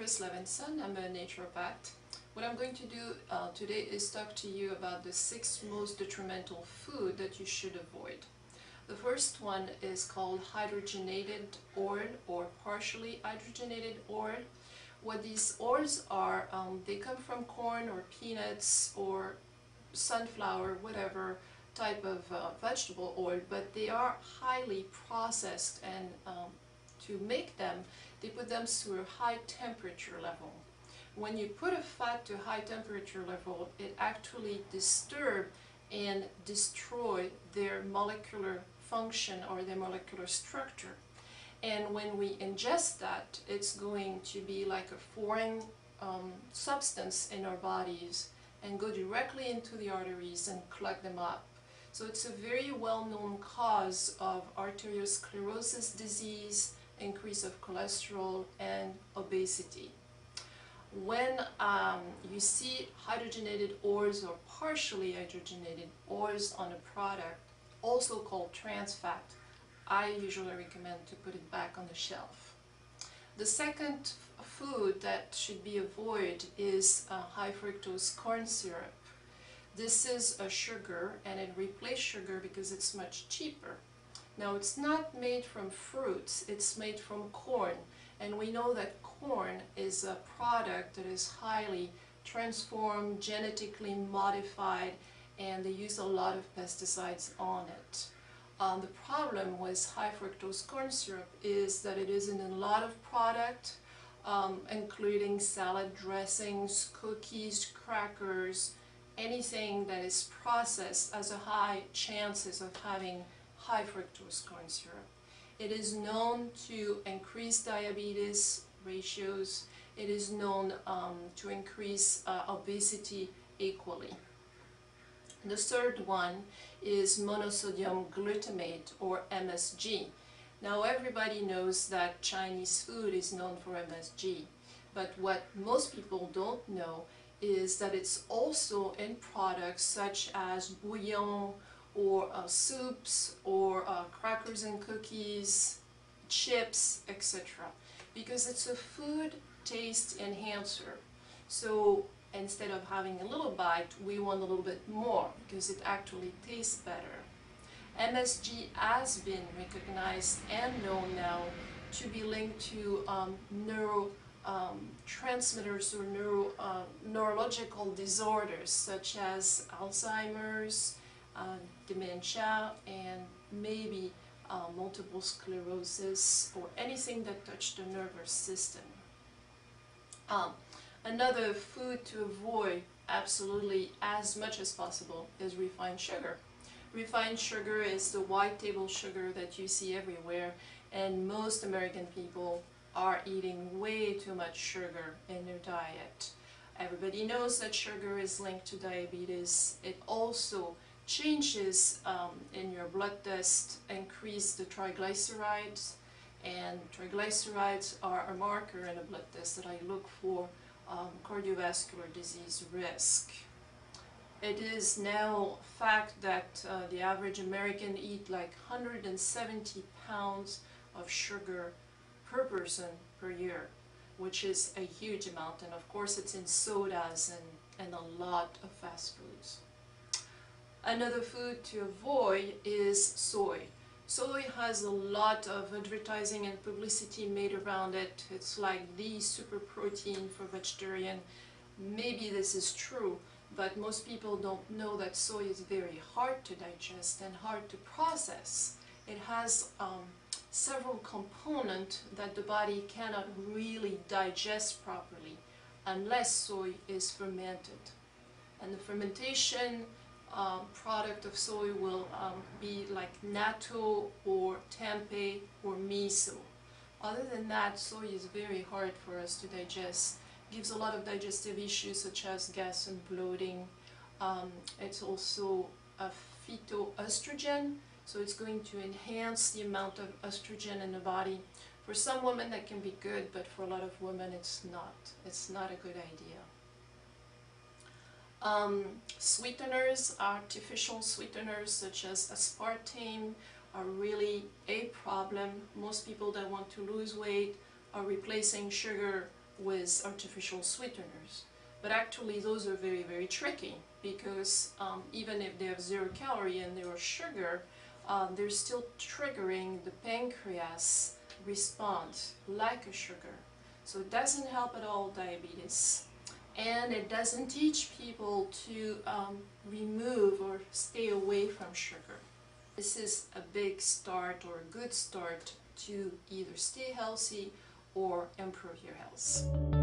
Chris Levinson. I'm a naturopath. What I'm going to do today is talk to you about the 6 most detrimental food that you should avoid. The first one is called hydrogenated oil or partially hydrogenated oil. What these oils are, they come from corn or peanuts or sunflower, whatever type of vegetable oil, but they are highly processed, and to make them, they put them through a high temperature level. When you put a fat to a high temperature level, it actually disturbs and destroys their molecular function or their molecular structure. And when we ingest that, it's going to be like a foreign substance in our bodies and go directly into the arteries and clog them up. So it's a very well-known cause of arteriosclerosis disease, increase of cholesterol, and obesity. When you see hydrogenated oils or partially hydrogenated oils on a product, also called trans fat, I usually recommend to put it back on the shelf. The second food that should be avoided is high fructose corn syrup. This is a sugar, and it replaces sugar because it's much cheaper. Now, it's not made from fruits, it's made from corn, and we know that corn is a product that is highly transformed, genetically modified, and they use a lot of pesticides on it. The problem with high fructose corn syrup is that it is in a lot of products, including salad dressings, cookies, crackers. Anything that is processed has a high chances of having high fructose corn syrup. It is known to increase diabetes ratios. It is known to increase obesity equally. The third one is monosodium glutamate, or MSG. Now, everybody knows that Chinese food is known for MSG, but what most people don't know is that it's also in products such as bouillon or soups or crackers and cookies, chips, etc. because it's a food taste enhancer. So instead of having a little bite, we want a little bit more because it actually tastes better. MSG has been recognized and known now to be linked to neurotransmitters or neurological disorders such as Alzheimer's, dementia, and maybe multiple sclerosis or anything that touches the nervous system. Another food to avoid absolutely as much as possible is refined sugar. Refined sugar is the white table sugar that you see everywhere, and most American people are eating way too much sugar in their diet. Everybody knows that sugar is linked to diabetes. It also changes in your blood test, increase the triglycerides, and triglycerides are a marker in a blood test that I look for cardiovascular disease risk. It is now fact that the average American eat like 170 pounds of sugar per person per year, which is a huge amount, and of course it's in sodas and a lot of fast foods. Another food to avoid is soy. Soy has a lot of advertising and publicity made around it. It's like the super protein for vegetarian. Maybe this is true, but most people don't know that soy is very hard to digest and hard to process. It has several components that the body cannot really digest properly unless soy is fermented. And the fermentation product of soy will be like natto or tempeh or miso. Other than that, soy is very hard for us to digest. Gives a lot of digestive issues such as gas and bloating. It's also a phytoestrogen, so it's going to enhance the amount of estrogen in the body. For some women that can be good, but for a lot of women it's not. It's not a good idea. Sweeteners, artificial sweeteners such as aspartame are really a problem. Most people that want to lose weight are replacing sugar with artificial sweeteners. But actually those are very, very tricky because even if they have 0 calorie and they are sugar, they're still triggering the pancreas response like a sugar. So it doesn't help at all diabetes. And it doesn't teach people to remove or stay away from sugar. This is a big start or a good start to either stay healthy or improve your health.